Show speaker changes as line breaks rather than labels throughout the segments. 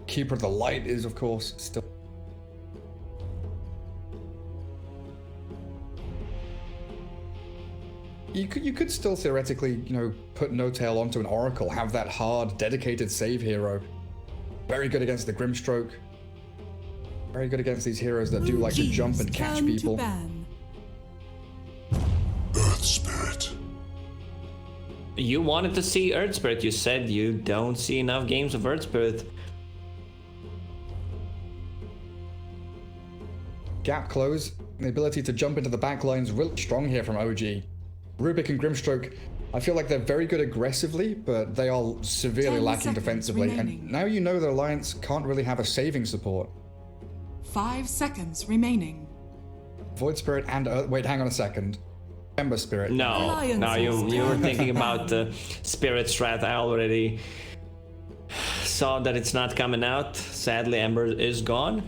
Keeper of the Light is, of course, still... You could still theoretically, you know, put No Tail onto an Oracle, have that hard, dedicated save hero. Very good against the Grimstroke. Very good against these heroes that do like to jump and catch people.
Earth Spirit.
You wanted to see Earth Spirit. You said you don't see enough games of Earth Spirit.
Gap close. The ability to jump into the back line's really strong here from OG. Rubik and Grimstroke, I feel like they're very good aggressively, but they are severely lacking defensively.
remaining.
And now you know the Alliance can't really have a saving support.
5 seconds remaining.
Void Spirit and wait, hang on a second. Ember Spirit.
No, you were thinking about the Spirit strat. I already saw that it's not coming out. Sadly, Ember is gone.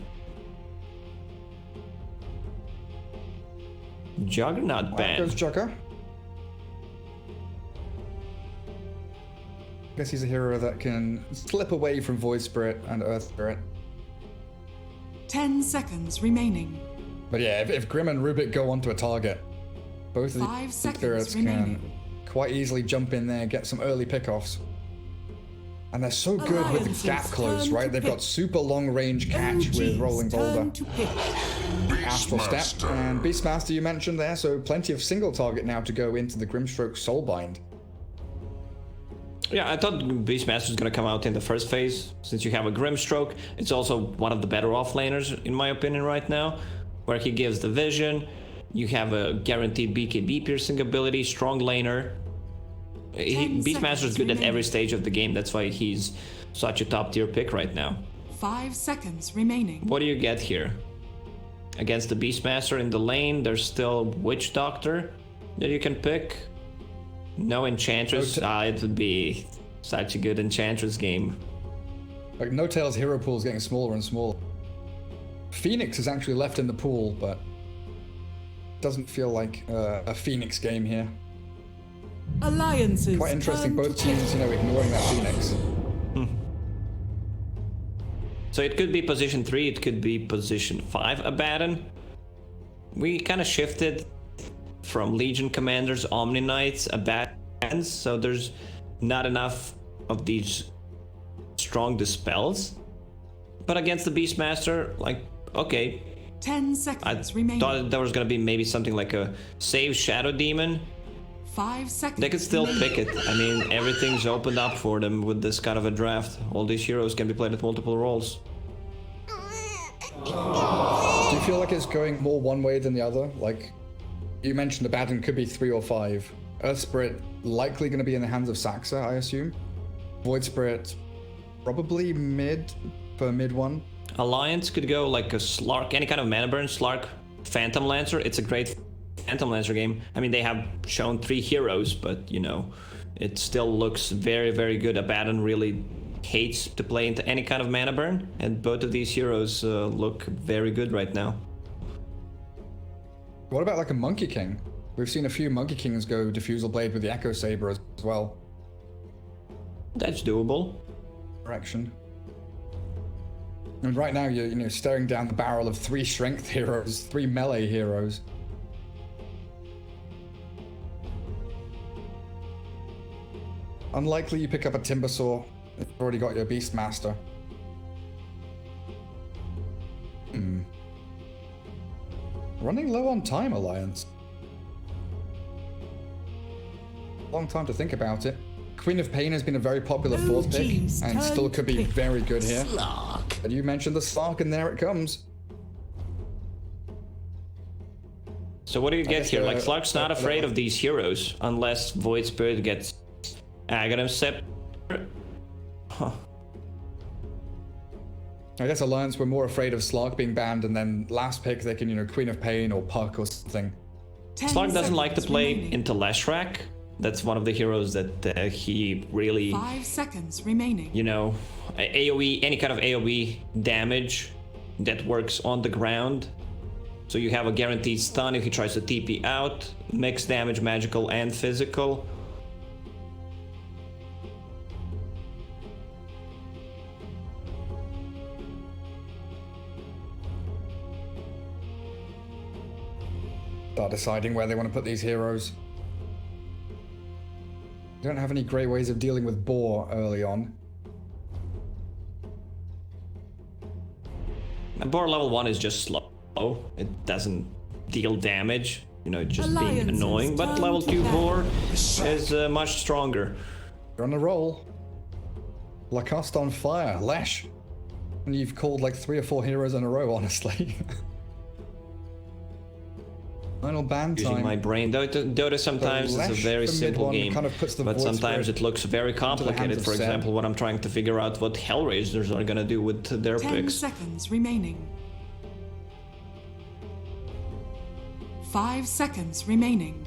Juggernaut ban.
Goes Jugger. Guess he's a hero that can slip away from Void Spirit and Earth Spirit.
10 seconds remaining.
But yeah, if Grim and Rubik go onto a target, both of
5
these
seconds
spirits
remaining.
can quite easily jump in there, get some early pickoffs. And they're so good with
Alliance's
the gap close,
turn
right?
to
They've
pick.
got super long range catch with Rolling Boulder. Astral Step
Beastmaster.
and Beastmaster you mentioned there, so plenty of single target now to go into the Grimstroke Soulbind.
Yeah, I thought Beastmaster was gonna come out in the first phase, since you have a Grimstroke. It's also one of the better offlaners, in my opinion, right now, where he gives the vision. You have a guaranteed BKB piercing ability, strong laner.
10
Beastmaster is
seconds
good at every
remaining.
stage of the game. That's why he's such a top tier pick right now.
5 seconds remaining.
What do you get here? Against the Beastmaster in the lane, there's still Witch Doctor that you can pick. No Enchantress. It would be such a good Enchantress game.
Like No Tail's hero pool is getting smaller and smaller. Phoenix is actually left in the pool, but doesn't feel like a Phoenix game here.
Alliances.
Quite interesting,
turn
both
to
teams, you know, ignoring that Phoenix.
So it could be position 3, it could be position 5 Abaddon. We kind of shifted from Legion Commanders, Omni Knights, Abaddons, so there's not enough of these strong dispels. But against the Beastmaster, like, okay,
10
I
seconds remaining.
thought there was gonna be maybe something like a Save Shadow Demon.
5 seconds.
They could still
remaining.
pick it. I mean, everything's opened up for them with this kind of a draft. All these heroes can be played at multiple roles.
Do you feel like it's going more one way than the other? Like, you mentioned Abaddon could be 3 or 5. Earth Spirit likely going to be in the hands of Saxa, I assume. Void Spirit probably mid for mid one.
Alliance could go like a Slark, any kind of mana burn, Slark, Phantom Lancer. It's a great Phantom Lancer game. I mean, they have shown 3 heroes, but you know, it still looks very, very good. Abaddon really hates to play into any kind of mana burn, and both of these heroes look very good right now.
What about like a Monkey King? We've seen a few Monkey Kings go Diffusal Blade with the Echo Saber as well.
That's doable.
Direction. And right now you're staring down the barrel of 3 strength heroes, 3 melee heroes. Unlikely you pick up a Timbersaw. You've already got your Beastmaster. Running low on time, Alliance. Long time to think about it. Queen of Pain has been a very popular 4th pick,
OG's
and still
turn
could
to
be
pick.
very good here.
Slark.
But you mentioned the Slark, and there it comes.
So what do you get
guess,
here? Like, Slark's not afraid of these heroes, unless Void Spirit gets Aghanim Scepter. Huh.
I guess Alliance were more afraid of Slark being banned, and then last pick they can, Queen of Pain or Puck or something.
10
Slark doesn't like to
seconds
play
remaining.
into Leshrac. That's one of the heroes that he really,
5 seconds remaining.
you know, AoE, any kind of AoE damage that works on the ground. So you have a guaranteed stun if he tries to TP out, mixed damage, magical and physical.
start deciding where they want to put these heroes. Don't have any great ways of dealing with boar early on.
Boar level 1 is just slow. It doesn't deal damage. You know, just being
Alliances
annoying. But
turn
level
to
2
battle.
boar is much stronger.
You're on a roll. Lacoste on fire. Lesh. And you've called like 3 or 4 heroes in a row, honestly. Final ban
Using
time.
my brain. Dota sometimes is a
Lash
very
for mid
simple
one
game,
kind of puts the
but
Void
sometimes
Spirit
it looks very
into the hands
complicated.
of
For
Seb.
example, what I'm trying to figure out what Hellraisers are gonna do with their
10
picks.
seconds remaining. 5 seconds remaining.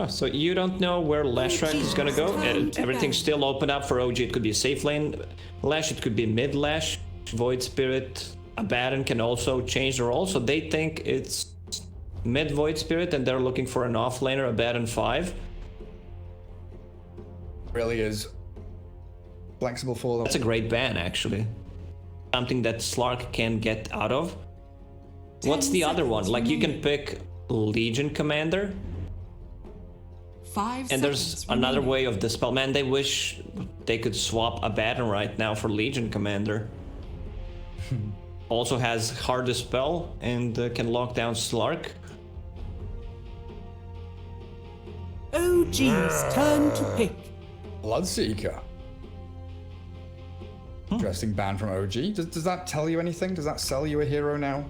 Oh, so you don't know where Leshrac is gonna go?
Time to
Everything's
ban.
still open up for OG. It could be a safe lane Lash, it could be mid Lash, Void Spirit. Abaddon can also change the role, so they think it's mid Void Spirit and they're looking for an offlaner, Abaddon 5.
Really is flexible for them.
That's a great ban, actually. Something that Slark can get out of. What's
10
the other one?
seconds
Like, you can
remaining.
pick Legion Commander,
5
and there's
seconds
another
remaining.
way of dispel. Man, they wish they could swap Abaddon right now for Legion Commander. Also has hard dispel and can lock down Slark.
OG's turn to pick.
Bloodseeker. Interesting ban from OG. Does that tell you anything? Does that sell you a hero now?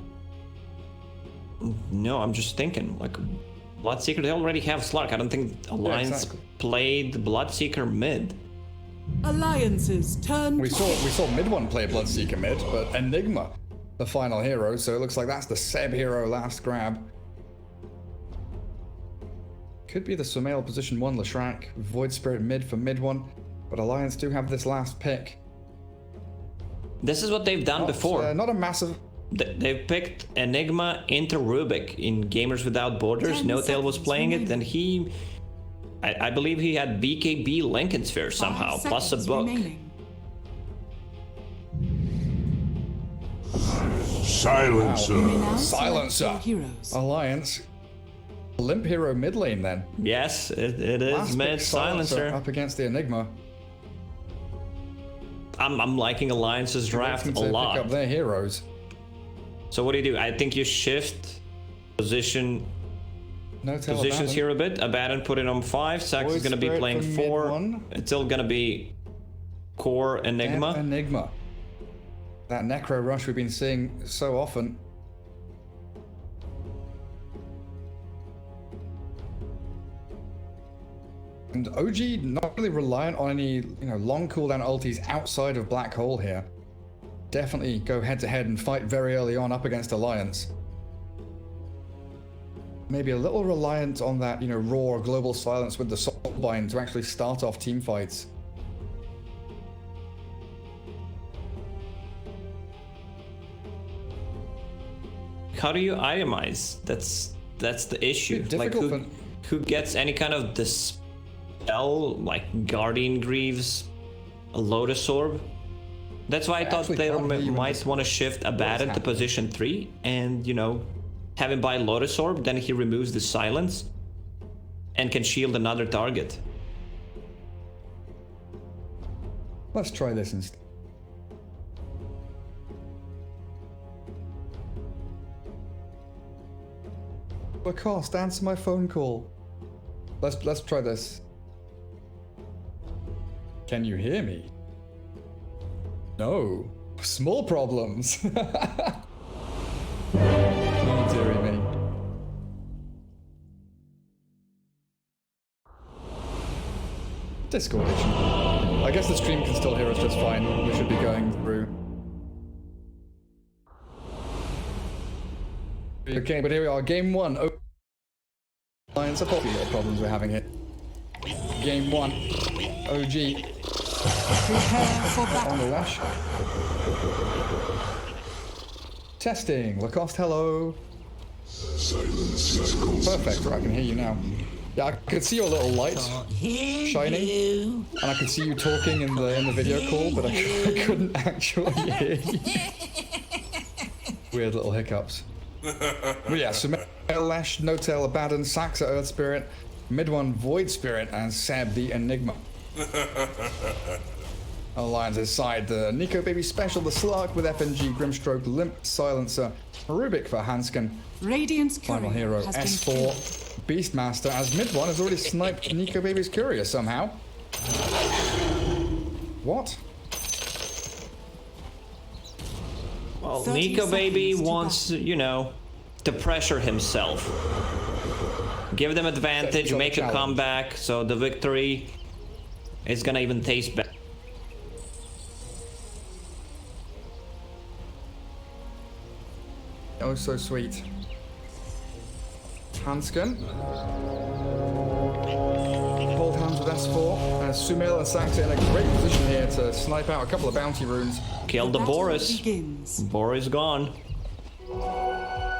No, I'm just thinking, like, Bloodseeker, they already have Slark. I don't think Alliance
exactly.
played Bloodseeker mid.
Alliances turn
We
to
saw mid one play Bloodseeker mid, but Enigma, the final hero, so it looks like that's the Seb hero last grab. Could be the Sumail position 1 Leshrac, Void Spirit mid for mid one, but Alliance do have this last pick.
This is what they've done before.
Not a massive...
They've picked Enigma into Rubik in Gamers Without Borders.
10
No-Tail was
seconds
playing it,
remaining.
and he... I believe he had BKB Lincoln Sphere
5
somehow, plus a
seconds
book.
remaining.
Silencer.
Now
Silencer.
select your heroes.
Alliance. Limp hero mid lane then.
Yes, it
Last
is
pick
mid Silencer.
up against the Enigma.
I'm liking Alliance's draft a
Looking to
lot.
Pick up their heroes.
So what do? I think you shift positions
No-Tail
here
Abaddon.
a bit. Abaddon put it on 5. Sax
Void
is going to be
Spirit
playing
for mid
4.
one.
It's still going to be core Enigma.
And Enigma. That Necro Rush we've been seeing so often. And OG not really reliant on any, long cooldown ultis outside of Black Hole here. Definitely go head to head and fight very early on up against Alliance. Maybe a little reliant on that, raw global silence with the Soulbind to actually start off team fights.
How do you itemize? That's the issue.
Bit
Like
difficult
who gets any kind of dispel, like Guardian Greaves, a Lotus Orb? That's why I thought
actually
they
can't hear you in
might
this-
want to shift Abaddon to
happening?
position 3 and, have him buy Lotus Orb, then he removes the silence and can shield another target.
Let's try this instead. Lacoste, answer my phone call. Let's try this. Can you hear me? No. Small problems. Oh, dearie me. Discord issue. I guess the stream can still hear us just fine. We should be going through. Okay, but here we are. Game 1. Alliance, a few little problems we're having here. Game 1. OG.
prepare for battle.
On the Lash. Testing. Lacoste, hello. Perfect. Right, I can hear you now. Yeah, I could see your little light shining, and I could see you talking in the video call, but I couldn't actually hear you. weird little hiccups. But yeah, so Lesh, No-Tail, Abaddon, Saxa, Earth Spirit, mid one, Void Spirit, and Seb, the Enigma. Alliance's side, the Nico Baby Special, the Slark with FNG, Grimstroke, Limp, Silencer, Rubik for Hanskin,
Radiant's
Final
courier
Hero,
has been
S4, Beastmaster, as mid one has already sniped Nico Baby's Courier somehow. What?
Well,
30
Nico Baby
seconds to
wants, you know, to pressure himself. Give them advantage,
Set
make a
challenge.
comeback, so the victory is gonna even taste better.
Oh, so sweet. Hanskin. Hold hands with S4. Sumail and Saxa in a great position here to snipe out a couple of bounty runes.
Kill the
battle
Boris.
begins.
Boris gone.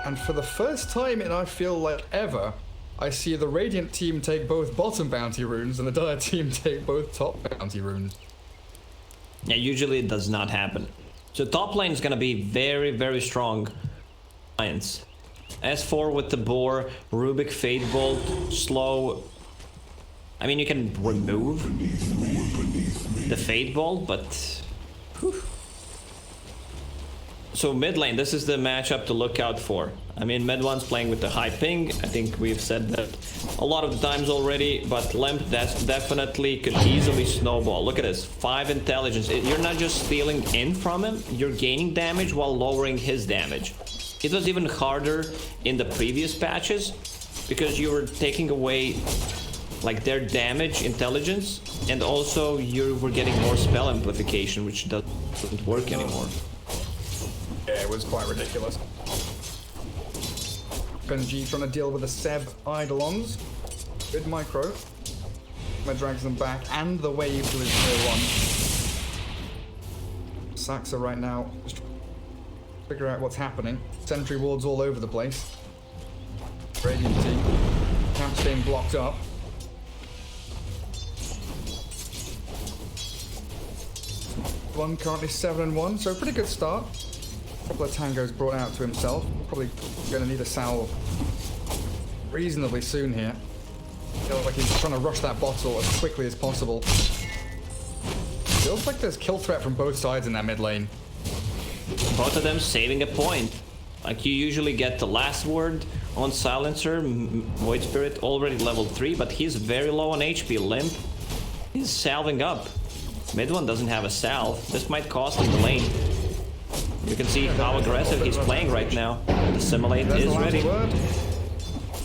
And for the first time in I feel like ever, I see the Radiant team take both bottom bounty runes and the Dire team take both top bounty runes.
Yeah, usually it does not happen. So top lane is gonna be very, very strong. Alliance. S4 with the Boar, Rubik Fate Bolt, slow. I mean, you can remove the Fate Bolt, but... whew. So mid lane, this is the matchup to look out for. I mean, mid one's playing with the high ping. I think we've said that a lot of the times already, but Limp that's definitely could easily snowball. Look at this, 5 intelligence. You're not just stealing in from him, you're gaining damage while lowering his damage. It was even harder in the previous patches because you were taking away like their damage intelligence, and also you were getting more spell amplification, which doesn't work anymore.
Yeah, it was quite ridiculous. FNG trying to deal with the Seb Eidolons. Good micro. That drags them back, and the wave to his tier 1. Saxa right now just trying to figure out what's happening. Sentry wards all over the place. Radiant team. Camp's being blocked up. One currently 7-1, so pretty good start. A couple of tangos brought out to himself. Probably going to need a salve reasonably soon here. Feels like he's trying to rush that bottle as quickly as possible. Feels like there's kill threat from both sides in that mid lane.
Both of them saving a point. Like you usually get the last word on Silencer. Void Spirit already level 3, but he's very low on HP. Limp, he's salving up. Mid one doesn't have a salve. This might cost him the lane. You can see how aggressive he's playing right now. The Simulate
There's the
is
last
ready.
word.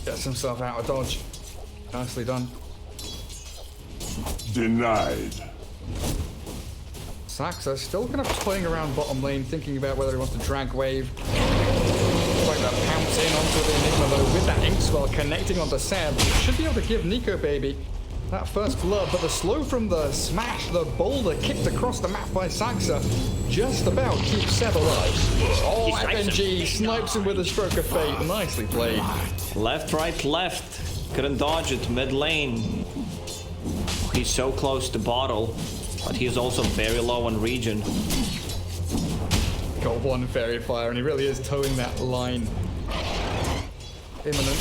Gets himself out of dodge. Nicely done.
Denied.
Saxa still kind of toying around bottom lane, thinking about whether he wants to drag wave. Like that pounce in onto the Enigma though, with that ink spell connecting onto Seb. Should be able to give Nico Baby that first blood, but the slow from the smash, the boulder kicked across the map by Saxa, just about keeps Seb alive. Oh,
He snipes
FNG snipes him with a stroke of fate. Nicely played.
Left, right, left. Couldn't dodge it. Mid lane. He's so close to bottle, but he's also very low on regen.
Got one fairy fire, and he really is towing that line. Imminent.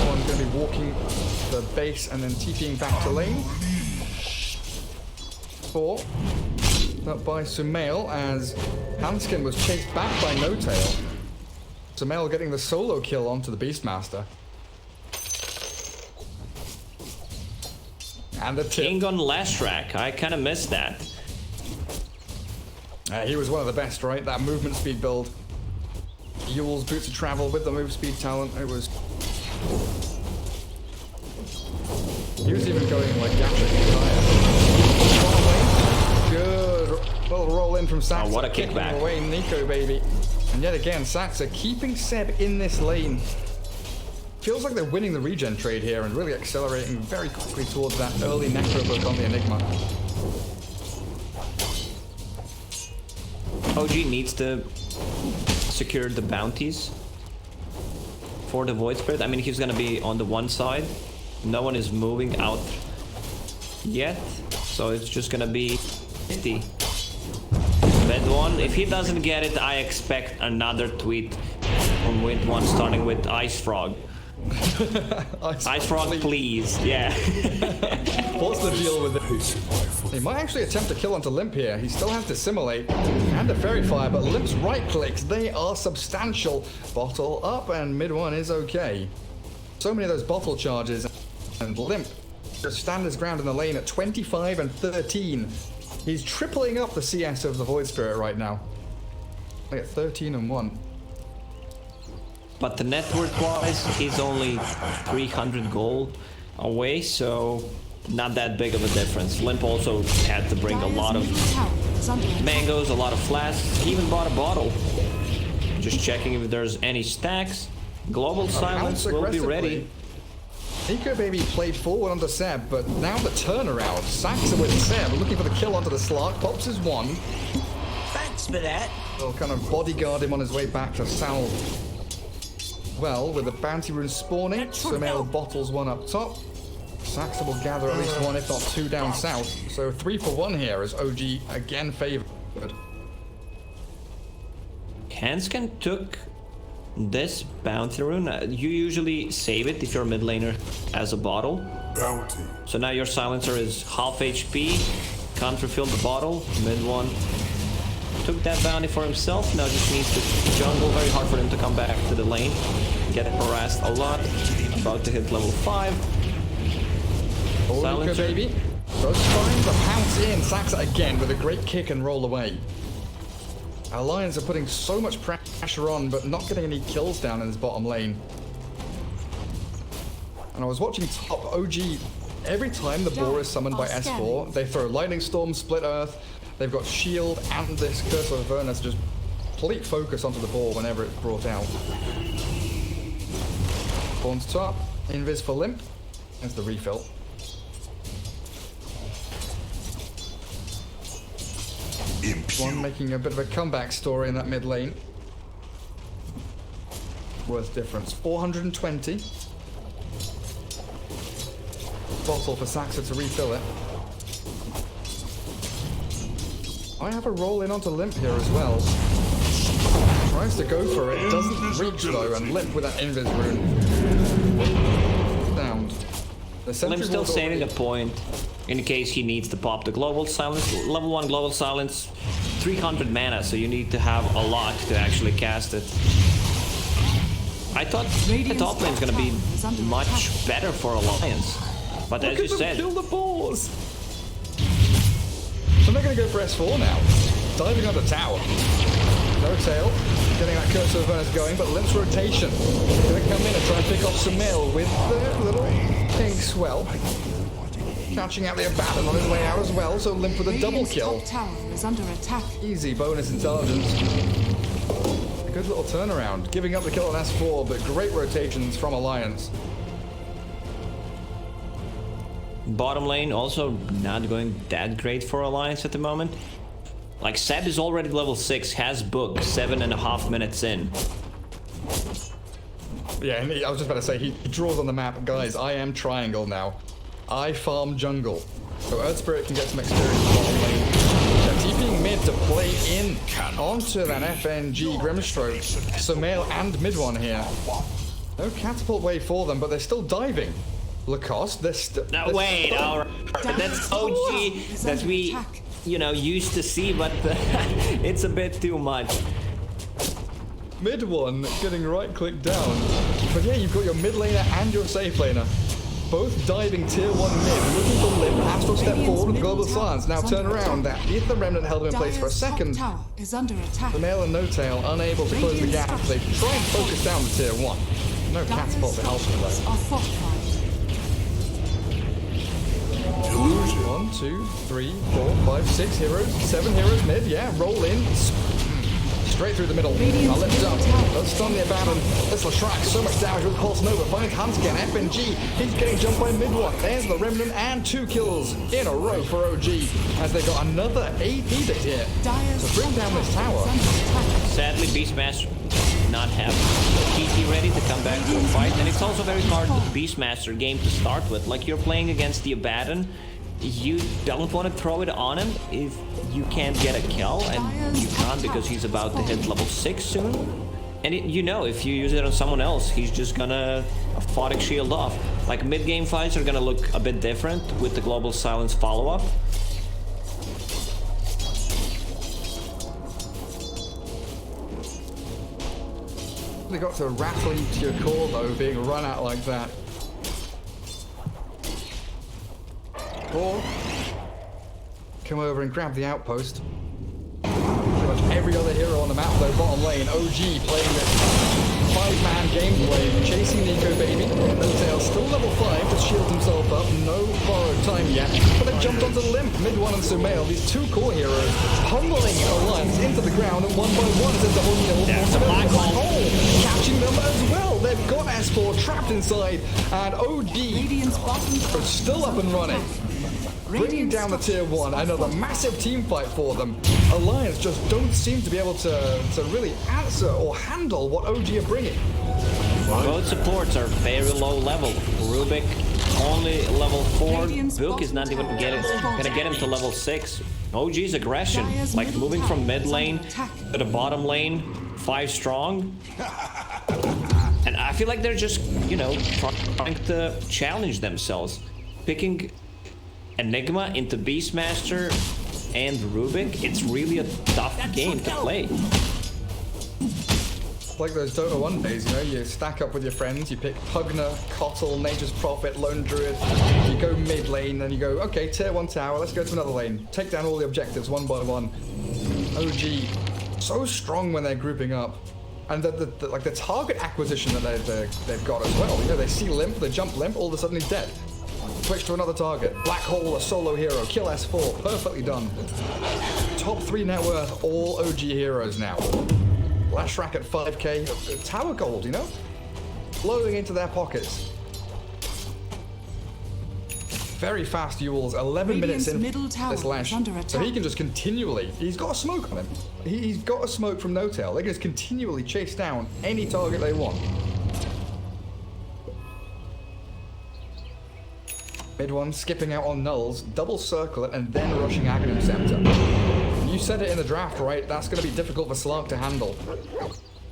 One's going to be walking the base and then TPing back to lane. 4. Up by Sumail as Hanskin was chased back by No-Tail. Sumail getting the solo kill onto the Beastmaster. And the tip.
King on Lashrak. I kind of missed that.
He was one of the best, right? That movement speed build. Yule's Boots of Travel with the move speed talent. It was... He was even going like Gashik higher. Good little roll in from Saxa.
Oh, what a
kicking
kickback.
away Nico Baby. And yet again, Saxa keeping Seb in this lane. Feels like they're winning the regen trade here and really accelerating very quickly towards that early necro book on the Enigma.
OG needs to secure the bounties for the Void Spirit. I mean, he's gonna be on the one side. No one is moving out yet, so it's just gonna be 50. Mid one. If he doesn't get it, I expect another tweet from Mid one starting with Ice Frog. Ice Frog, please. Yeah.
What's the deal with it? He might actually attempt to kill onto Limp here. He still has Dissimulate and a Fairy Fire, but Limp's right clicks, they are substantial. Bottle up, and Mid one is okay. So many of those bottle charges, and Limp just stand his ground in the lane at 25 and 13. He's tripling up the CS of the Void Spirit right now. They get 13 and 1.
But the net worth wise, he's only 300 gold away, so not that big of a difference. Limp also had to bring a lot of mangoes, a lot of flasks, he even bought a bottle. Just checking if there's any stacks. Global Silence will be ready.
Nico Baby played forward onto Seb, but now the turnaround. Saxa with Seb, looking for the kill onto the Slark. Pops his one.
Thanks for that.
He'll kind of bodyguard him on his way back to Sal. Well, with the bounty rune spawning, Sumail bottles one up top. Saxa will gather at least one, if not two down south. So 3 for 1 here as OG again favored.
Hansken took this bounty rune. You usually save it if you're a mid laner as a bottle.
Bounty.
So now your silencer is half HP. Can't refill the bottle. Mid one took that bounty for himself. Now just needs to jungle. Very hard for him to come back to the lane. Get harassed a lot. About to hit level 5.
Nico Baby. Those finds a pounce in. Saxa again with a great kick and roll away. Our Lions are putting so much pressure on, but not getting any kills down in his bottom lane. And I was watching top OG. Every time the boar is summoned by S4, they throw Lightning Storm, Split Earth. They've got Shield and this Curse of Avernus. Just complete focus onto the boar whenever it's brought out. Spawn's top. Invis for Limp. There's the refill. One making a bit of a comeback story in that mid lane. Worth difference. 420. Bottle for Saxa to refill it. I have a roll in onto Limp here as well. Tries to go for it, doesn't reach though, and Limp with that Invis rune. Downed.
Limp's still saving a point in case he needs to pop the Global Silence. Level 1 Global Silence, 300 mana, so you need to have a lot to actually cast it. I thought the top lane's gonna be much better for Alliance, but as you said...
Kill the boars! So they're gonna go for S4 now. Diving on the tower. No tail. Getting that Curse of Avernus going, but Limp's rotation. Gonna come in and try and pick off Sumail with the little pink swell. Catching out the Abaddon on his way out as well, so Limp with a double kill.
Tower is under attack.
Easy bonus intelligence. A good little turnaround. Giving up the kill on S4, but great rotations from Alliance.
Bottom lane also not going that great for Alliance at the moment. Like Seb is already level 6, has book 7.5 minutes in.
Yeah, and I was just about to say, he draws on the map. Guys, I am triangle now. I farm jungle. So Earth Spirit can get some experience in the bottom lane. They're TPing mid to play in onto that FNG Grimstroke. Sumail and mid one here. No catapult wave for them, but they're still diving. Lacoste, they're still...
No, wait, alright. That's OG that we, you know, used to see, but it's a bit too much.
Mid one getting right click down. But yeah, you've got your mid laner and your safe laner. Both diving tier 1 mid, looking for Limp. Astral step forward with Global Silence. Now turn around. That Ether Remnant held him in place for a second.
Tower is under attack.
The Nail and No Tail unable to close the gap. They try and focus down the tier 1. No catapult to help them though.
Are fortified.
1, 2, 3, 4, 5, 6 heroes. 7 heroes mid. Yeah, roll in. Straight through the middle. Now lift up. Let's stun the Abaddon. This Leshrac. So much damage with Pulse Nova. Finds Hansken. FNG. He's getting jumped by mid one. There's the Remnant and 2 kills in a row for OG. As they got another AP bit here to bring down this tower.
Sadly, Beastmaster not have TT ready to come back to a fight, and it's also very hard with Beastmaster game to start with. Like, you're playing against the Abaddon, you don't want to throw it on him if you can't get a kill, and you can't because he's about to hit level 6 soon. And you know, if you use it on someone else, he's just gonna Aphotic Shield off. Like, mid-game fights are gonna look a bit different with the Global Silence follow-up.
They got to rattle you to your core though, being run out like that. Or come over and grab the outpost. Pretty much every other hero on the map though, bottom lane. OG playing this 5-man gameplay, chasing Nico Baby. N0tail still level 5 to shield himself up. No borrowed time yet. But they jumped onto Limp, Mid-1 and Sumail. These two core heroes pummeling Alliance into the ground, and one by one as a double kill.
That's a black hole.
Catching them as well. They've got S4 trapped inside, and OD
Radiant's bottom
are still up and running. Bringing
Radiant's
down the tier 1, another massive team fight for them. Alliance just don't seem to be able to really answer or handle what OG are bringing.
Both supports are very low level. Rubik only level 4.
Radiant's
Book is not
bottom
even
tower is
gonna get him to level 6. OG's aggression,
Dire's
like
middle
moving from
tower
mid
is
lane
under attack.
to the bottom lane, 5 strong. And I feel like they're just, you know, trying to challenge themselves. Picking Enigma into Beastmaster and Rubik, it's really a tough game to play.
Like those Dota 1 days, you know, you stack up with your friends, you pick Pugna, Kotl, Nature's Prophet, Lone Druid, you go mid lane, then you go, okay, tier 1 tower, let's go to another lane. Take down all the objectives one by one. OG, so strong when they're grouping up. And the target acquisition that they've got as well. You know, they see Limp, they jump Limp, all of a sudden he's dead. Switch to another target. Black Hole, a solo hero. Kill S4. Perfectly done. Top 3 net worth, all OG heroes now. Lashrak at 5k. Tower gold, you know? Flowing into their pockets. Very fast Yules. 11 minutes in
middle tower
this Lash.
is under
So he
attack.
can just continually... He's got a smoke on him. He's got a smoke from N0tail. They can just continually chase down any target they want. Mid-1 skipping out on nulls, double circle it, and then rushing Aghanim Scepter. You said it in the draft, right? That's going to be difficult for Slark to handle.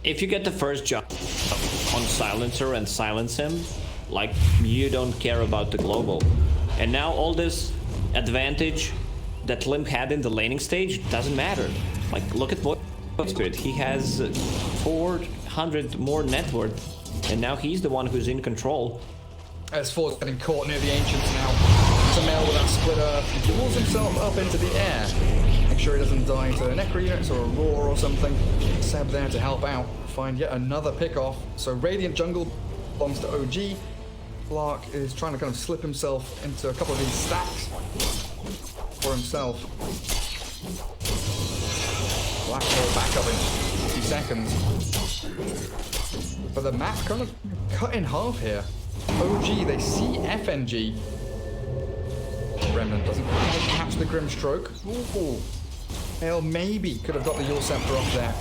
If you get the first jump on Silencer and silence him, like, you don't care about the global. And now all this advantage that Limp had in the laning stage doesn't matter. Like, look at Void Spirit. He has 400 more net worth, and now he's the one who's in control.
S4's getting caught near the Ancients now. Sumail with that split earth. He pulls himself up into the air. Make sure he doesn't die to Necro units or a roar or something. Seb there to help out. Find yet another pick-off. So Radiant Jungle belongs to OG. Slark is trying to kind of slip himself into a couple of these stacks for himself. Black Hole back up in 50 seconds. But the map kind of cut in half here. OG, they see FNG. Remnant doesn't quite catch the Grim Stroke. Ooh. Hale maybe could have got the Yule Scepter off there.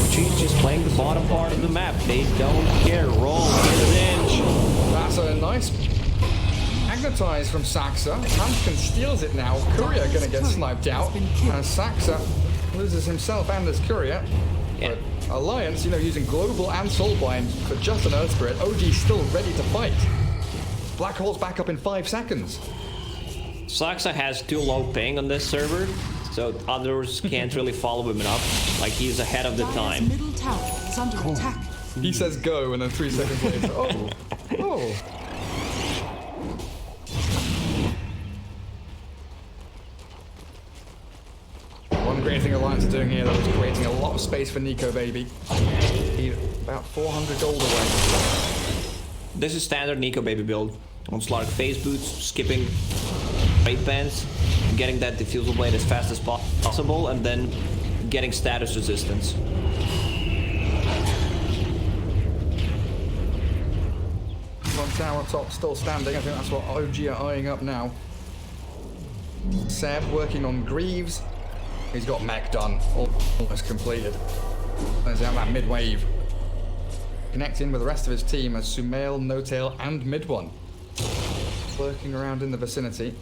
OG's just playing the bottom part of the map. They don't care. Roll, get it in.
That's a nice magnetize from Saxa. Hanskin steals it now. Courier gonna get sniped out. And Saxa loses himself and his Courier.
Yeah.
But Alliance, you know, using Global and Soulbind for just an Earth Spirit. OG's still ready to fight. Black Hole's back up in 5 seconds.
Saxa has too low ping on this server, so others can't really follow him up. Like, he's ahead of the
Dire's
time.
middle tower is under attack.
He says go, and then 3 seconds later, oh, oh. One great thing Alliance are doing here, though, is creating a lot of space for Nico Baby. He's about 400 gold away.
This is standard Nico Baby build. On Slark phase boots, skipping weight bands, getting that diffusal blade as fast as possible, and then getting status resistance.
One tower top still standing. I think that's what OG are eyeing up now. Seb working on Greaves. He's got mech done, almost completed. There's out that mid wave. connect in with the rest of his team as Sumail, No-Tail, and Mid-One lurking around in the vicinity.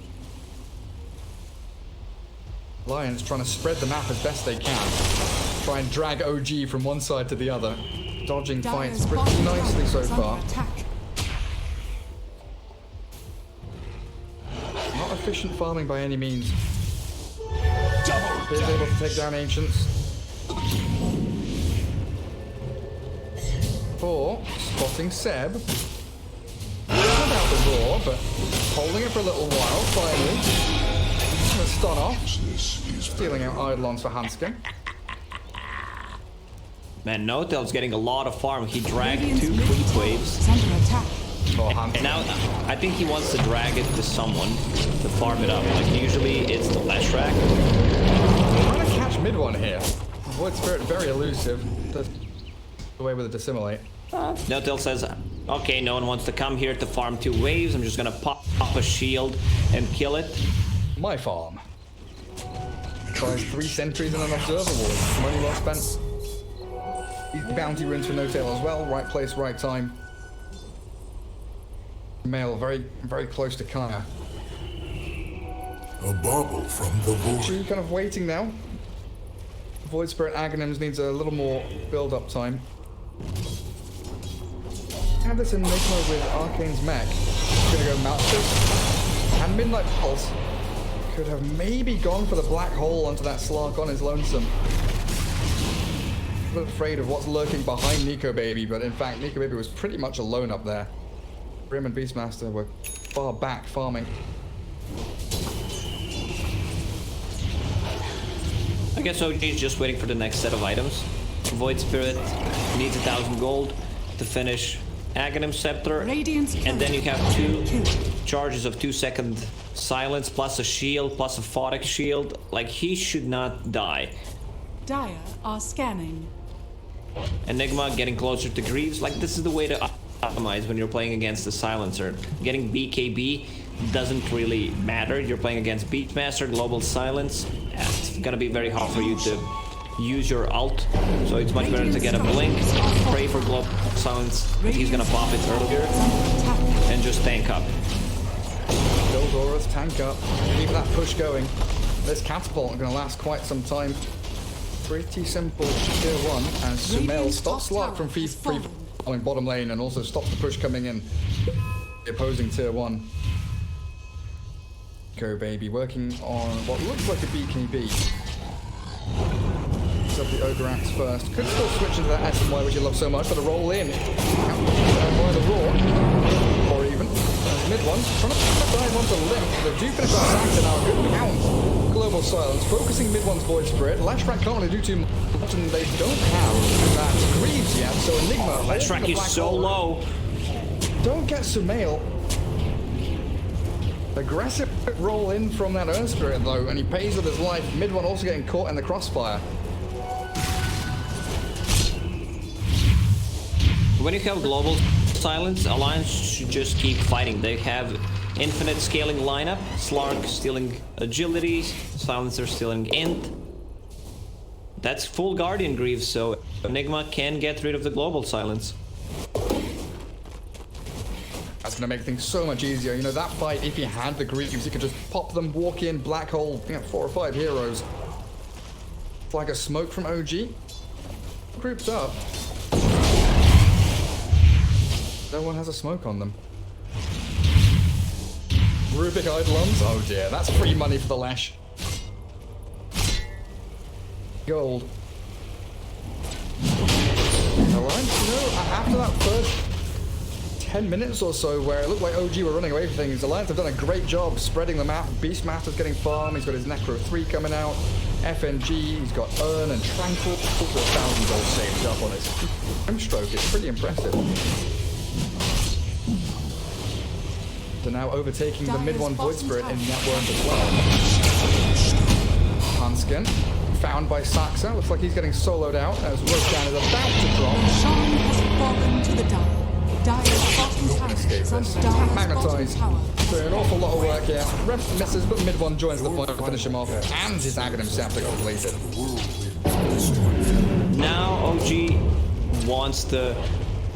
Alliance trying to spread the map as best they can. Try and drag OG from one side to the other. Dodging fights
Dire's
pretty
bottom
nicely
tower
so
is under
far.
attack.
Not efficient farming by any means. Is able to take down Ancients. 4, spotting Seb. Without the roar, but holding it for a little while, finally. Gonna stun off.
This is
Stealing out Eidolons for Hansken.
Man, No-Tail's getting a lot of farm. He dragged
Radiant's
2
middle
creep
tower
waves.
is under attack.
Oh,
And
Hansken.
now, I think he wants to drag it to someone to farm it up. Like, usually it's the Leshrac.
Trying to catch Mid-One here. Void Spirit very elusive. Does away with a Dissimilate.
No-Tail says, okay, no one wants to come here to farm 2 waves. I'm just gonna pop a shield and kill it.
My farm. Tries 3 sentries and an observer ward. Money well spent. These bounty runes for No-Tail as well. Right place, right time. Male, very, very close to Kaya.
a bauble from the void.
She kind of waiting now. Void Spirit Aghanims needs a little more build-up time. Have this Enigma with Arcane's mech. Gonna go Malthus. And Midnight Pulse. Could have maybe gone for the black hole onto that Slark on his lonesome. A bit afraid of what's lurking behind Nico Baby, but in fact, Nico Baby was pretty much alone up there. Grim and Beastmaster were far back farming.
I guess OG is just waiting for the next set of items. Void Spirit needs 1,000 gold to finish Aghanim Scepter.
Radiant's
And then you have 2
Kill.
charges of 2-second silence, plus a shield, plus a Photic shield. Like, he should not die.
Dire are scanning.
Enigma getting closer to Greaves. Like, this is the way to optimize when you're playing against the Silencer. Getting BKB doesn't really matter. You're playing against Beastmaster, Global Silence. It's gonna be very hard for you to use your ult. So it's much better to get a blink, pray for Global Silence, but he's gonna pop it earlier,
Under attack.
and just tank up.
Goldora's tank up. Keep that push going. This catapult is going to last quite some time. Pretty simple tier 1 as Sumail
Radiant's
stops
top
Slark
tower
from free
has fallen.
falling bottom lane and also stops the push coming in. The opposing tier 1. Go baby, working on what looks like a BKB. Up the Ogre Axe first. Could still switch into that SMY which you love so much, but a roll in. By the roar. Or even. Mid-One. Trying to dive onto Limp. They do finish off Saxon now. Good count. Global Silence. Focusing Mid-One's Void Spirit. Lashback can't really do too much, and they don't have that Greaves yet, so Enigma.
Leshrac is so low.
Don't get Sumail. Aggressive roll in from that Earth Spirit though, and he pays with his life. Mid-One also getting caught in the crossfire.
When you have Global Silence, Alliance should just keep fighting. They have infinite scaling lineup. Slark stealing agility, Silencer stealing int. That's full Guardian Greaves, so Enigma can get rid of the Global Silence.
That's going to make things so much easier. You know, that fight, if he had the Greaves, he could just pop them, walk in, black hole, 4 or 5 heroes. It's like a smoke from OG. Grouped up. No one has a smoke on them. Rubik Eidolons? Oh dear, that's free money for the Lash. Gold. Alliance, you know, after that first 10 minutes or so where it looked like OG were running away from things, Alliance have done a great job spreading the map. Beastmaster's getting farm, he's got his Necro 3 coming out. FNG, he's got Urn and Tranquil. 4,000 gold saved up on his time stroke. It's pretty impressive. They're now overtaking the mid-one Void Spirit in network as well. Hansken, found by Saxa. Looks like he's getting soloed out as Roshan is about to drop.
Sean has fallen to the Dire. Dire's bottom tower
Escape
is under
this.
Dire's bottom
Magnetized.
tower.
So an awful lot of work here. Ref misses, but mid-one joins the fight to finish him off. And his Aghanim Scepter completed.
Now OG wants to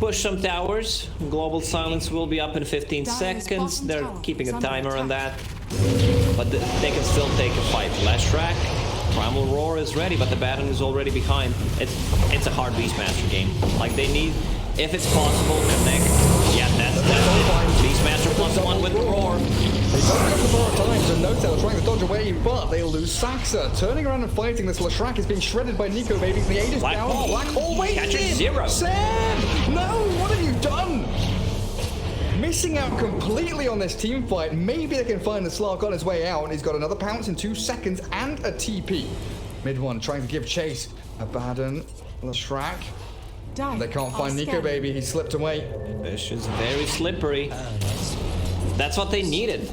push some towers. Global Silence will be up in 15
Dire's
seconds.
bottom
They're
tower
keeping
is
a
under
timer on that.
attack.
But they can still take a fight. Leshrac, Primal Roar is ready, but the Baton is already behind. It's a hard Beastmaster game. Like, they need, if it's possible, connect. Yeah, that's it. Beastmaster +1 with the Roar.
They don't get the bar of time, so N0tail trying to dodge away, but they lose Saxa. Turning around and fighting this, Leshrac is being shredded by Nico Baby. The aid is
Black
down.
Hole.
Black Hole waiting
Catcher
in.
0.
Sam! No, what have you done? Missing out completely on this team fight. Maybe they can find the Slark on his way out, and he's got another pounce in 2 seconds and a TP. Mid one trying to give chase. Abaddon, Leshrac.
Dire
They can't
are
find Nico
scanning.
Baby. He slipped away.
This is very slippery. That's what they needed.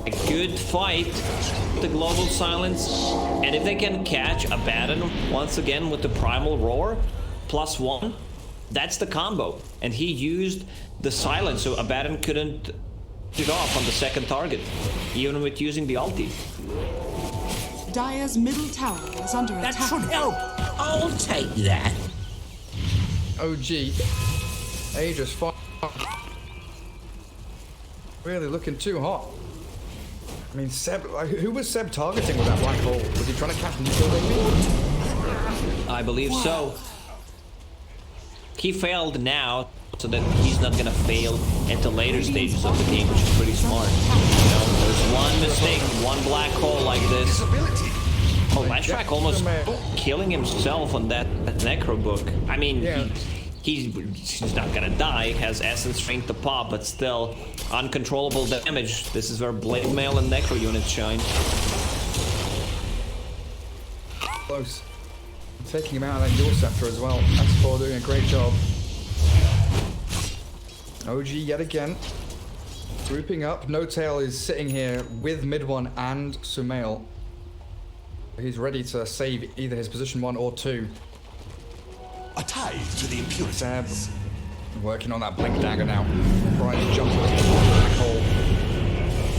A good fight, the Global Silence, and if they can catch Abaddon once again with the Primal Roar, +1, that's the combo. And he used the Silence, so Abaddon couldn't get off on the second target, even with using the ulti.
Dire's middle tower is under
That
attack.
should help. I'll take that.
OG. Aegis far. Really looking too hot. I mean, Seb, who was Seb targeting with that black hole? Was he trying to catch Nico Baby?
I believe so. He failed now, so that he's not gonna fail at the later stages of the game, which is pretty smart. You know, there's one mistake, one black hole like this. Oh, Leshrac almost killing himself on that Necro book. I mean,
Yeah.
he's not gonna die, has Essence Strength to pop, but still, uncontrollable damage. This is where Blade Mail and Necro units shine.
Close. Taking him out of that Dual Scepter as well. X4 doing a great job. OG yet again. Grouping up. N0tail is sitting here with mid one and Sumail. He's ready to save either his position 1 or 2.
A tie to the impurity.
Seb working on that blink dagger now. Trying to jump into the black hole.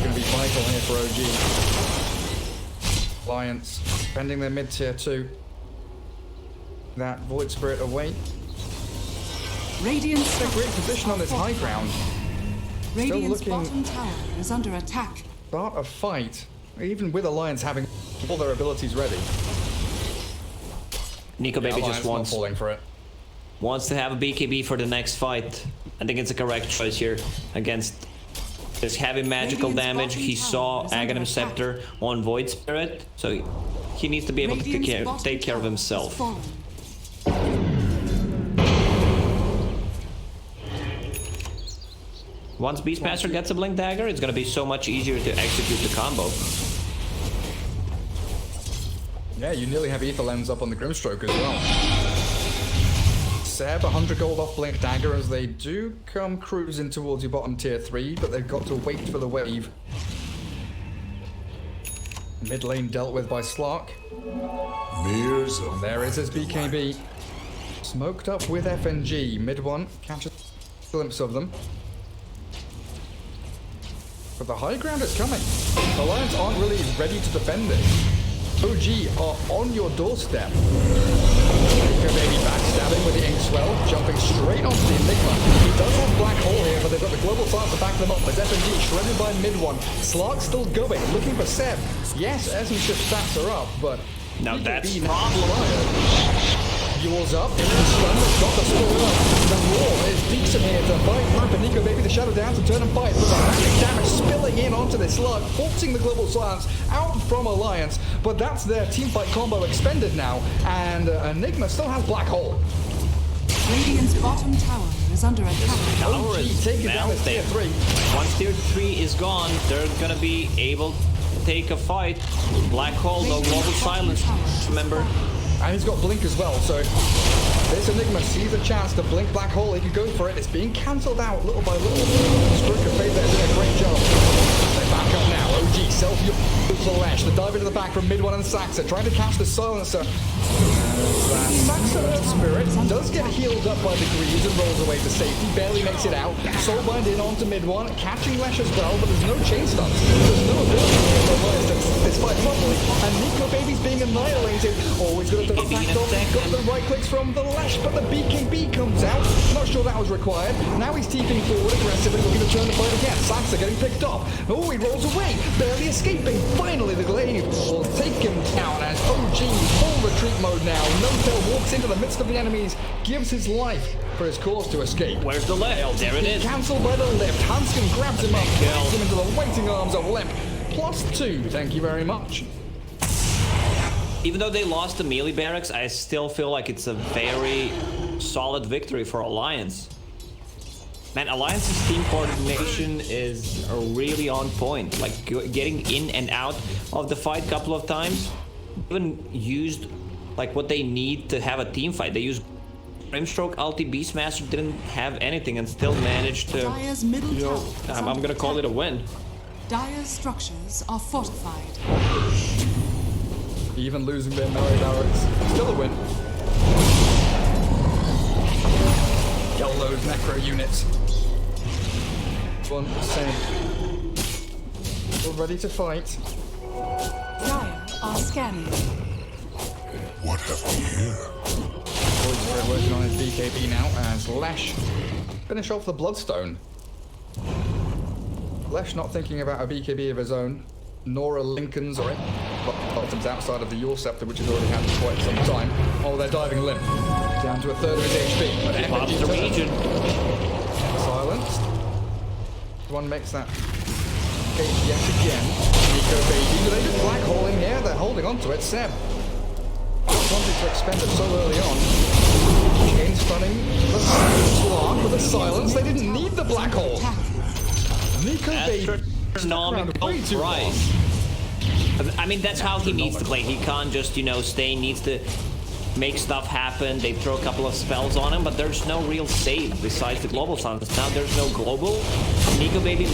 Gonna be vital here for OG. Alliance defending their mid tier 2. That Void Spirit away.
Radiant's
It's a great position on this high ground.
Radiant's
looking-
bottom tower is under attack.
Start a fight, even with Alliance having all their abilities ready.
Nico Baby
Alliance
just
not
wants
falling for it.
to have a BKB for the next fight. I think it's a correct choice here against this heavy magical
Radiant's
damage.
bottom
He
tower
saw
is under
Aghanim
attack.
Scepter on Void Spirit, so he needs to be able to
Radiant's bottom
take care of
tower
himself.
has fallen.
Once Beastmaster gets a Blink Dagger, it's gonna be so much easier to execute the combo.
Yeah, you nearly have Ether Lens up on the Grimstroke as well. Seb, 100 gold off Blink Dagger as they do come cruising towards your bottom tier 3, but they've got to wait for the wave. Mid lane dealt with by Slark.
Mirrors of
There is his BKB. Smoked up with FNG. Mid one, catch a glimpse of them. But the high ground is coming. The Alliance aren't really ready to defend it. OG are on your doorstep. Nico Baby backstabbing with the Inkswell, jumping straight onto the Enigma. He does have Black Hole here, but they've got the Global Silence to back them up. As FNG shredded by mid one. Slark still going, looking for Seb. Yes, Essence Shift stats are up, but
Now
Nico
that's
B
problem.
Yule's up, in the stun, got the score up. The Roar is decent here to fight back, and Nico Baby the Shadow down to turn and fight, but the magic damage spilling in onto this Slug, forcing the Global Silence out from Alliance, but that's their teamfight combo expended now, and Enigma still has Black Hole.
Radiant's bottom tower is under attack.
Tower is
taking down this tier
melting.
3.
Once tier 3 is gone, they're gonna be able to take a fight. Black Hole, no Global Silence, remember?
And he's got Blink as well, so this Enigma sees a chance to blink Black Hole. He can go for it. It's being cancelled out little by little. Stroke of Fate there doing a great job. They back up now. OG self the lash. The dive into the back from mid one and Saxa trying to catch the Silencer. that. Saxa Earth Spirit does get healed up by the Greaves and rolls away to safety. Barely makes it out. Soulbind in onto mid one, catching Lesh as well, but there's no chain stunts. There's no ability for Elias to this fight properly. And Nico Baby's being annihilated. Always got to back off. Got the right clicks from the Lesh, but the BKB comes out. Not sure that was required. Now he's teeping forward aggressively, looking to turn the fight again. Saxa getting picked off. Oh, he rolls away, barely escaping. Finally, the Glaive will take him down as OG full retreat mode now. No-Tail walks into the midst of the enemies, gives his life for his cause to escape.
Where's the leg? Oh, there it is.
Cancelled by the lift. Hanskin grabs him up, throws him into the waiting arms of Limp. +2, thank you very much.
Even though they lost the melee barracks, I still feel like it's a very solid victory for Alliance. Man, Alliance's team coordination is really on point. Like, getting in and out of the fight a couple of times. Even used, like, what they need to have a team fight. They used Grimstroke, ulti, Beastmaster, didn't have anything and still managed to,
Dire's middle
you know,
tower is
I'm
under
gonna call it a win.
Dire's structures are fortified.
Even losing their melee barracks, still a win. Yellow's necro units. 1%. All ready to fight.
Dire are scanning.
What have we here?
Void Spirit working on his BKB now as Lesh finish off the Bloodstone. Lesh not thinking about a BKB of his own, nor a Lincoln's or bottoms outside of the Yule Scepter, which has already had for quite some time. Oh, they're diving Limp. Down to a third of his HP. But
Pops the region.
Silenced. One makes that case yet again. Nico Baby, do they just black holing here? They're holding on to it. Seb just wanted to expend it so early on. Chain stunning the Slark with a silence. They didn't need the black hole. Nico Baby.
Astronomical price. I mean, that's how he needs to play. He can't just, you know, stay. He needs to make stuff happen. They throw a couple of spells on him, but there's no real save besides the global silence. Now there's no global. Nico Baby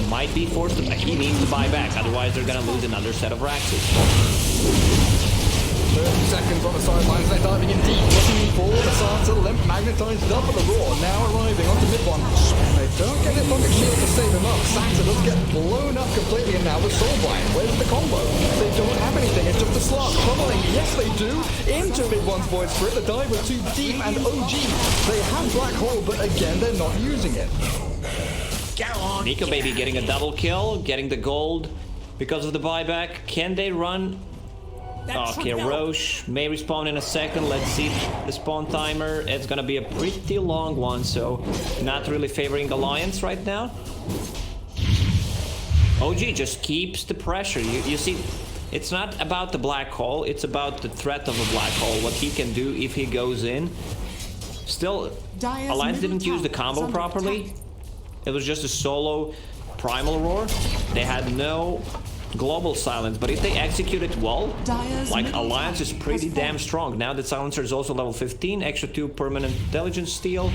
might be forced to. He needs to buy back, otherwise they're gonna lose another set of Raxes.
30 seconds on the sidelines, they're diving in deep, looking for the Santa Limp, magnetized up at the Roar, now arriving onto mid one. They don't get it on the shield to save him up. Santa does get blown up completely, and now the Soulbind. Where's the combo? They don't have anything, it's just a Slark funneling. Yes, they do. Into mid one's Void Spirit, the dive was too deep, and OG, they have Black Hole, but again, they're not using it.
Go on.
Nico Baby getting a double kill, getting the gold because of the buyback. Can they run? Okay, Roche may respawn in a second. Let's see the spawn timer. It's gonna be a pretty long one, so not really favoring Alliance right now. OG just keeps the pressure. You see, it's not about the black hole, it's about the threat of a black hole, what he can do if he goes in. Still,
Dire's
Alliance
middle
didn't use the
tower is
combo
under
properly.
attack.
It was just a solo Primal Roar. They had no global silence, but if they execute it well,
Dire's
like
middle
Alliance is
tower
pretty
has
damn
fallen.
strong. Now that Silencer is also level 15, extra 2 permanent intelligence steal.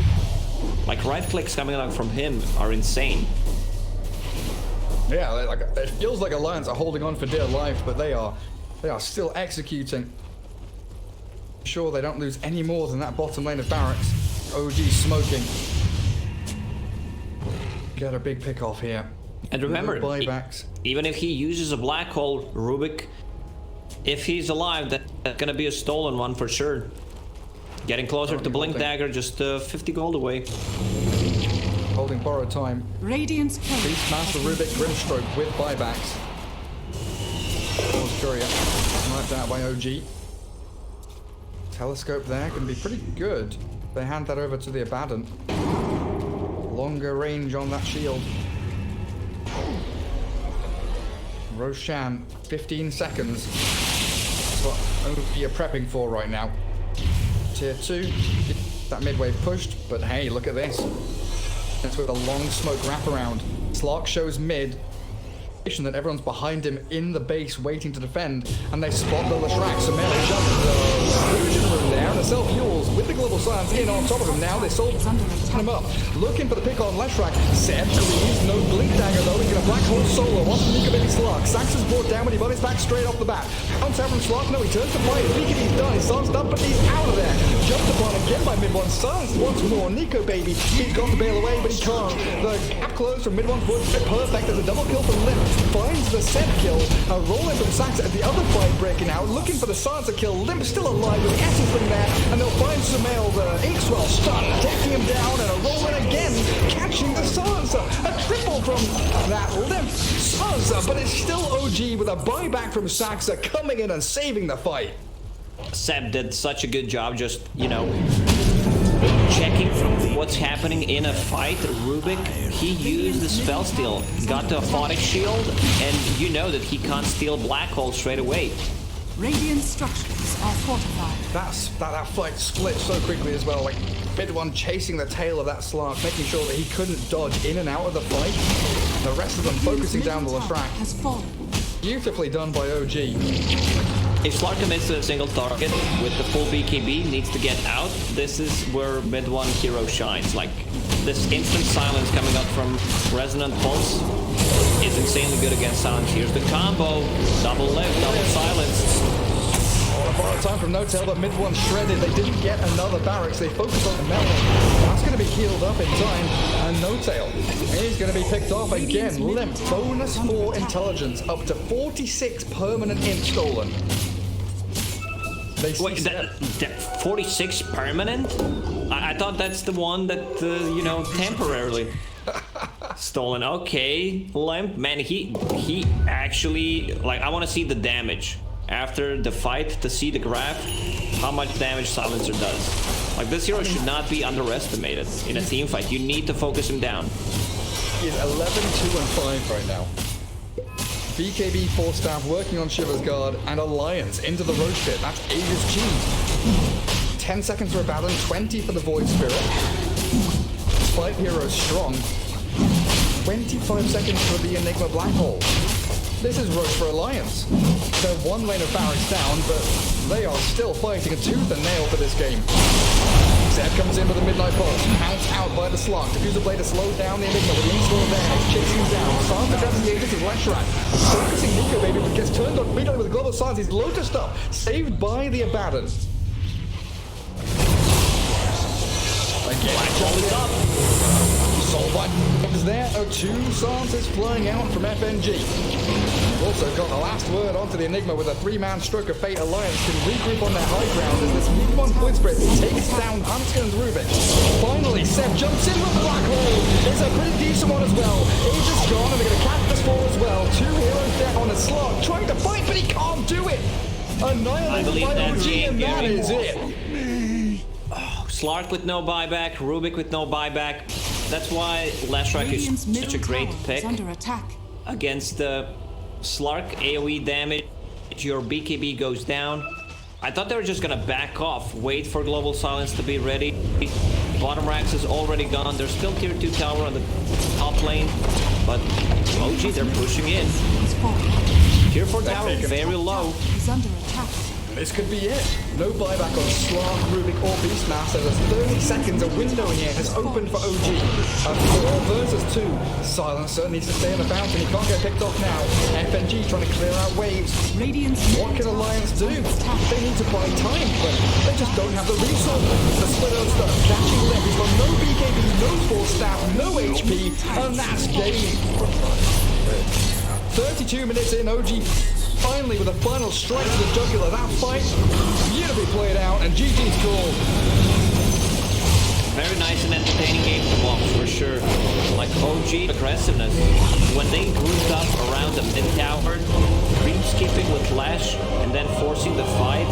Like right clicks coming out from him are insane.
Yeah, like it feels like Alliance are holding on for dear life, but they are still executing. Sure, they don't lose any more than that bottom lane of barracks. OG smoking. Get a big pick off here.
And remember,
No buybacks.
even if he uses a black hole, Rubik, if he's alive, that's gonna be a stolen one for sure. Getting closer to Blink Dagger, just 50 gold away.
Holding borrowed time.
Radiant's turret
Beastmaster
has been
Rubik Grimstroke with buybacks. Courier sniped out by OG. Telescope there can be pretty good. They hand that over to the Abaddon. Longer range on that shield. Roshan, 15 seconds. That's what OG are prepping for right now. Tier 2, that mid wave pushed, but hey, look at this. That's with a long smoke wraparound. Slark shows mid. that everyone's behind him in the base waiting to defend, and they spot the Leshrac. So Mary jumps the Legion room there, and the self-fuels with the Global Science in on top of him now. They sold him up. Looking for the pick on Leshrac. Seb cleans, no blink dagger though. He's gonna black hole solo. Wants the Nika Baby Slark. Sax is brought down when he bodies back straight off the bat. Bounce out from Slark. No, he turns to fight. He's done. His son's done, but he's out of there. Jumped upon again by mid one. Silenced once more. Nico Baby. He's got to bail away, but he can't. The gap closed from mid one's wood. Perfect. There's a double kill from Limp. Finds the set kill. A roll in from Sax at the other fight breaking out. Looking for the Silencer kill. Limp still alive with the essence from there. And they'll find Sumail, the Inkswell stun, taking him down, and a roll in again, catching the Silencer. A triple from that Limp Silencer, but it's still OG with a buyback from Saxa coming in and saving the fight.
Seb did such a good job just, you know, checking what's happening in a fight. Rubik, he used the spell steal, got the Aphotic Shield, and you know that he can't steal Black Hole straight away.
Radiant structures are fortified.
That fight split so quickly as well. Like mid one chasing the tail of that Slark, making sure that he couldn't dodge in and out of the fight. The rest of them focusing down the Leshrac.
Has fallen.
Beautifully done by OG.
If Slark commits to a single target with the full BKB, needs to get out, this is where mid one hero shines. Like, this instant silence coming up from Resonant Pulse is insanely good against Silenciers. The combo, double lift, double silence.
A borrowed time from No-Tail, but mid one shredded. They didn't get another barracks. They focused on the Melon. That's going to be healed up in time. And No-Tail, he's going to be picked off again. Limp, bonus 4 intelligence, up to 46 permanent int stolen.
Wait, that 46 permanent? I thought that's the one that, you know, temporarily stolen. Okay, Limp, man, he actually, like, I want to see the damage after the fight to see the graph, how much damage Silencer does. Like, this hero should not be underestimated in a team fight. You need to focus him down.
He's 11, 2, and 5 right now. BKB 4 staff working on Shiver's Guard, and Alliance into the Roach Pit. That's Aegis Cheese. 10 seconds for Abaddon, 20 for the Void Spirit. 5 heroes strong. 25 seconds for the Enigma Black Hole. This is Roach for Alliance. They're one lane of barracks down, but they are still fighting a tooth and nail for this game. Zed comes in with a Midnight Pulse, pounced out by the Slark. Diffuser Blade to slow down the Enigma with the Inkswell there. He's chasing him down. Silencer grabs the Aegis with Leshrac. Focusing Nico Baby, but gets turned on immediately with Global Silence. He's Lotus up, saved by the Abaddon. Again,
Black Hole is up.
Soulbite is there. Oh, 2 silences flying out from FNG. We've also got the last word onto the Enigma with a 3-man Stroke of Fate. Alliance can regroup on their high ground as this mid-one Void Spirit takes down Hanskin and Rubik. Finally, Seb jumps in with the Black Hole. It's a pretty decent one as well. Aegis gone, and they're going to catch this fall as well. 2 heroes down on a Slark, trying to fight, but he can't do it. Annihilated by OG, and that is it.
Slark with no buyback, Rubik with no buyback. That's why Leshrac is such a great pick
under attack.
against the Slark. AoE damage, your BKB goes down. I thought they were just gonna back off, wait for Global Silence to be ready. Bottom Rax is already gone. There's still tier 2 tower on the top lane, but OG, they're pushing in. Tier 4 tower very low.
He's under attack.
This could be it. No buyback on Slark, Rubik, or Beastmaster. There's 30 seconds. A window in here has opened for OG. A 4 versus 2. Silencer needs to stay in the fountain. He can't get picked off now. FNG trying to clear out waves. What can Alliance do? They need to buy time, but they just don't have the resources. The Splitter stuff, catching Limp. He's got no BKB, no Force Staff, no HP, and that's game. 32 minutes in, OG finally with a final strike to the jugular. That fight beautifully played out, and GG's call.
Very nice and entertaining game to watch for sure. Like OG aggressiveness. When they grouped up around the mid tower, creep skipping with Flash and then forcing the fight,